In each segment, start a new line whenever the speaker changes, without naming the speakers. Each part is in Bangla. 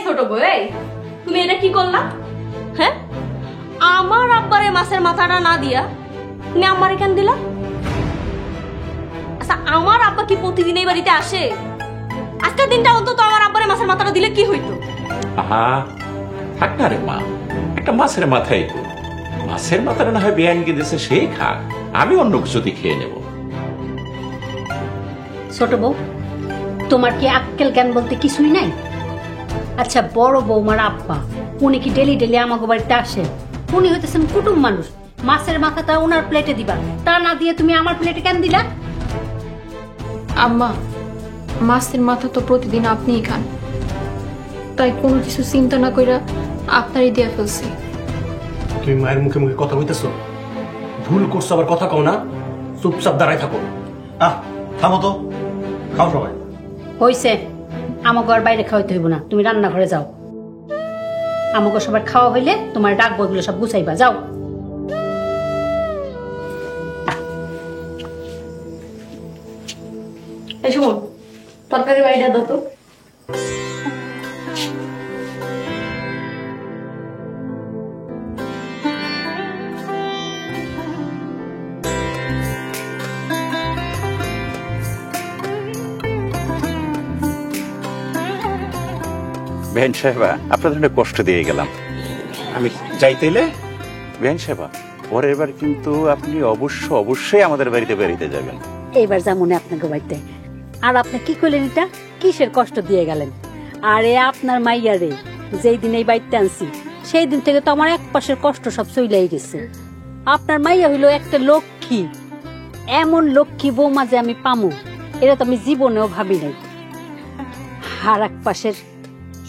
ছোট বউ, তুমি এটা কি করলা? হ্যাঁ, আমার আব্বারে মাছের মাথাটা না দিয়া তুমি আমারে কেন দিলা? আচ্ছা, আমার আব্বা কি প্রতিদিন এই বাড়িতে আসে? আজকের দিনটা অন্তত আমার আব্বারে মাছের মাথাটা দিলে কি হইতো?
আহা, থাক না রে মা, একটা মাছের মাথাই তো। মাছের মাথাটা না হয় বেআইনকে দিয়েছে, সেই খাক, আমি অন্য কিছুতে খেয়ে নেব।
ছোট বউ, তোমার কি আক্কেল জ্ঞান বলতে কিছুই নাই? আচ্ছা, বড় বৌমার আব্বা উনি কি ডেলি ডেলি আমাকে বাড়িতে আসে? উনি হইতেছেন কুটুম মানুষ, মাছের মাথাটা ওনার প্লেটে দিবা, তা না দিয়ে তুমি আমার প্লেটে কেন দিলা?
আম্মা, মাছের মাথা তো প্রতিদিন আপনিই খান, তাই কোনো কিছু চিন্তা না কইরা আপনারই দিয়ে ফেলছি।
তুমি মায়ের মুখে মুখে কথা কইতেছো? ভুল করছো আবার কথা কও না, চুপচাপ দাঁড়ায় থাকো। থামো তো, খাও সবাই।
হইছে, আমাকে আর বাইরে খাওয়াইতে হইব না, তুমি রান্নাঘরে যাও। আমাকে সবার খাওয়া হইলে তোমার ডাকবো, এগুলো সব গুছাইবা, যাও।
এই শুনুন, তরকারি বাড়িটা দাও তো।
বেহেন সাহেবা, আপনাদের কষ্ট দিয়ে গেলাম, আমি যাইতেইলে। বেহেন সাহেবা, পরের বার কিন্তু আপনি অবশ্যই আমাদের বাড়িতে বেরিয়ে যাবেন।
এইবার যেমন আপনাকে বাড়িতে। আর আপনি কি করলেন? এটা কিসের কষ্ট দিয়ে গেলেন? আরে আপনার মাইয়া রে, যেই দিন এই বাড়িতে আনছি সেই দিন থেকে তো আমার এক পাশের কষ্ট সব চইলাই গেছে। আপনার মাইয়া হইলো একটা লক্ষ্মী, এমন লক্ষ্মী বৌমা যে আমি পামু এটা তো আমি জীবনেও ভাবি নাই। আর এক পাশের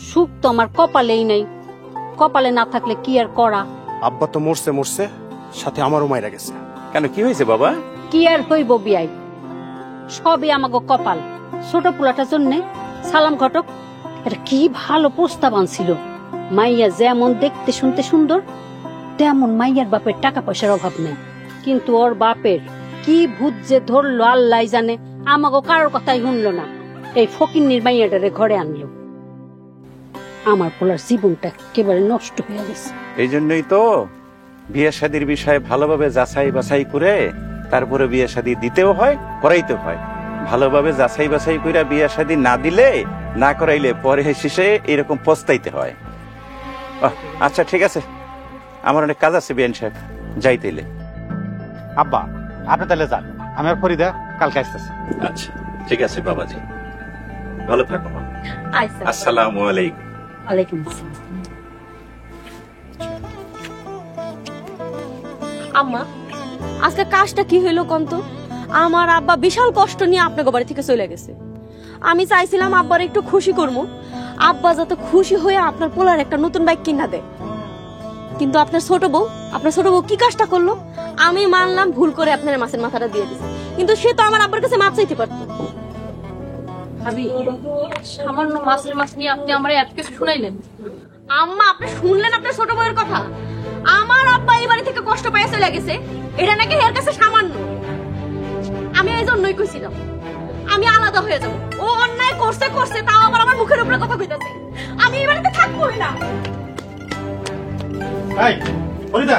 সুখ তো আমার কপালেই নাই, কপালে না থাকলে কি আর করা।
আব্বা তো মরছে, সাথে আমারও মাইরা গেছে।
কেন, কি হয়েছে বাবা?
কি আর হইব বিয়াই, সবই আমাকে কপাল। ছোট পোলাটার জন্য সালাম ঘটক এটা কি ভালো প্রস্তাব আনছিল। মাইয়া যেমন দেখতে শুনতে সুন্দর, তেমন মাইয়ার বাপের টাকা পয়সার অভাব নেই, কিন্তু ওর বাপের কি ভূত যে ধরলো আল্লাহ জানে, আমাকে কারোর কথাই শুনলো না। এই ফকিন্নির মাইয়াটারে ঘরে আনলো, আমার পোলার জীবনটা একেবারে নষ্ট হয়ে গেছে।
এই জন্যই তো বিয়ে শাদীর বিষয়ে ভালোভাবে যাচাই বাছাই করে তারপরে বিয়ে শাদী দিতেও হয়, করাইতে হয়। ভালোভাবে যাচাই বাছাই করে বিয়ে শাদী না দিলে, না করাইলে পরে শেষে এরকম পস্তাইতে হয়। আচ্ছা ঠিক আছে, আমার অনেক কাজ আছে বিয়ান সাহেব, যাইতেইলে।
আব্বা, আপনি তাহলে যান, আমি আর ফরিদা কালকে আসতেছি।
আচ্ছা ঠিক আছে বাবাজি, ভালো থাকো। আসসালামু আলাইকুম।
ওয়ালাইকুম আসসালাম।
আম্মা, আজকে কাজটা কি হইলো কন্ত? আমার আব্বা বিশাল কষ্ট নিয়ে আপনাকে বাড়ি থেকে চলে গেছে। আমি চাইছিলাম আব্বার একটু খুশি করবো, আব্বা যাতে খুশি হয়ে আপনার পোলার একটা নতুন বাইক কিনা দেয়। কিন্তু আপনার ছোট বউ কি কাজটা করলো? আমি মানলাম ভুল করে আপনার মাছের মাথাটা দিয়ে দিছে, কিন্তু সে তো আমার আব্বার কাছে মাপ চাইতে পারতো।
ভাবি, সামান্য মাছের মাছ নিয়ে আপনি আমার এত কিছু শুনাইলেন।
আম্মা, আপনি শুনলেন আপনার ছোট বউয়ের কথা? আমার আব্বা এই বাড়ি থেকে কষ্ট পেয়ে চলে গেছে, এটা নাকি এর কাছে সামান্য। আমি এই জন্যই কইছিলাম আমি আলাদা হয়ে যাব। ও অন্যায় করছে, তাও আবার আমার মুখের উপরে কথা কইতাছে। আমি এই বাড়িতে থাকবোই না।
এই ফরিদা,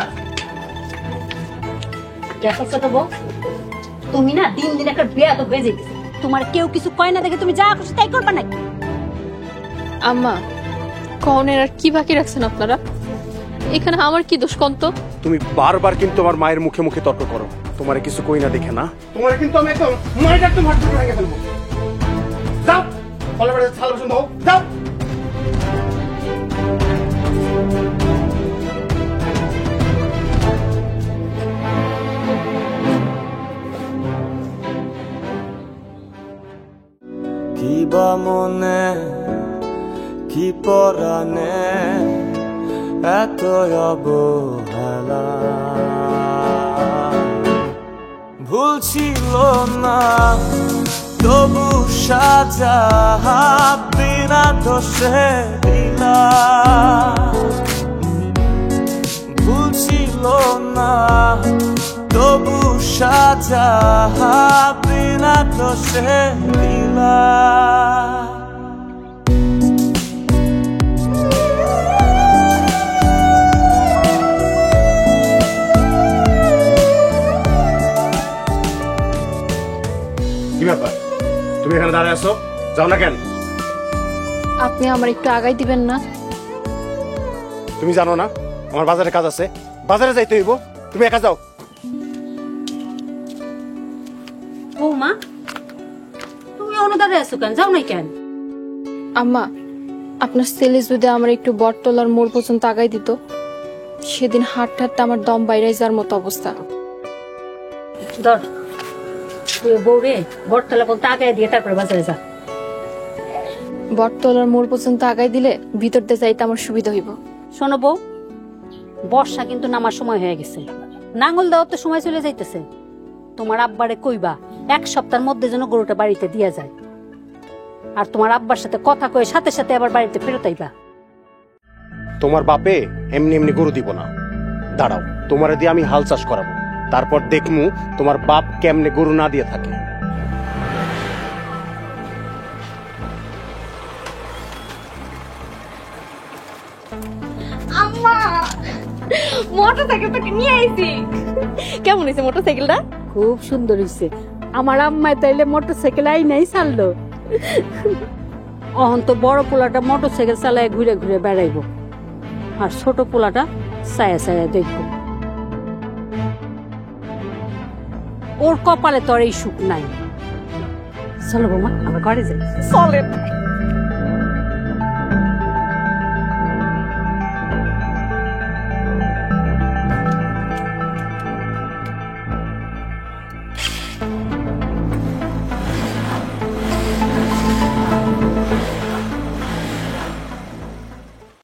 দেখো ছোট বউ, তুমি না দিন দিন একটা বেয়াদব হয়ে যাইতেছে। তোমার কেউ কিছু কয় না দেখে তুমি যা খুশি তাই করবা নাকি?
আম্মা, কনের আর কি বাকি রাখছেন আপনারা? এখানে আমার কি দোষ কন্ত?
তুমি বারবার কিন্তু আমার মায়ের মুখে মুখে তর্ক করো। তোমারে কিছু কই না দেখে না, তোমারে কিন্তু আমি একদম মায়ের একদম হাত ধরে ভেঙে ফেলবো। যাও, ফলে বেড়ে ছাল বসন্ত হোক, যাও।
কি বা মনে, কি পরানে এত অবহেলা, ভুল ছিল না তবু সাজা বিনা দোষে দিলা, ভুল ছিল না তবু সাজা বিনা দোষে দিলা।
যাইতেছো? যাও না কেন?
আপনি আমার একটু আগাই দিবেন না?
তুমি জানো না আমার বাজারে কাজ আছে, বাজারে যাইতে হইব, তুমি একা যাও।
বৌমা তুমি অনুদারে আছো কেন, যাও নাই কেন?
আম্মা, আপনার ছেলে যদি আমার একটু বটতলার মোড় পর্যন্ত আগাই দিত, সেদিন হাঁটতে হাঁটতে আমার দম বাইরে যাওয়ার মতো অবস্থা।
ধর তুই বউরে বটতলা বলতে আগে দিয়ে তারপরে বাজারে যা।
বটতলার মোড় পর্যন্ত আগাই দিলে ভিতর দিয়ে যাইতে আমার সুবিধা হইব।
শোনো বউ, বর্ষা কিন্তু নামার সময় হয়ে গেছে, নাঙ্গল দেওয়ার তো সময় চলে যাইতেছে। তোমার আব্বারে কইবা 1 সপ্তাহের মধ্যে যেন গরুটা বাড়িতে দিয়া যায়, আর তোমার আব্বার সাথে কথা কয়ে সাথে সাথে আবার বাড়িতে ফেরত আইবা।
তোমার বাপে এমনি এমনি গরু দিব না, দাঁড়াও, তোমারে দিয়ে আমি হাল চাষ করাবো, তারপর দেখমু তোমার বাপ কেমনে গরু না দিয়ে থাকে।
আম্মা মোটরসাইকেলটাকে নিয়ে আইছি। কেমন হয়েছে মোটরসাইকেলটা?
খুব সুন্দর হইছে। আমার আম্মায় তাইলে মোটরসাইকেল আই নাই ছাড়লো। অহন তো বড় পোলাটা মোটরসাইকেল চালায় ঘুরে ঘুরে বেড়াইবো, আর ছোট পোলাটা ছায়া ছায়া দেখবো। ওর কপালে তো আর এই সুখ নাই। চলো বৌমা, আমরা ঘরে যাই।
চলেন।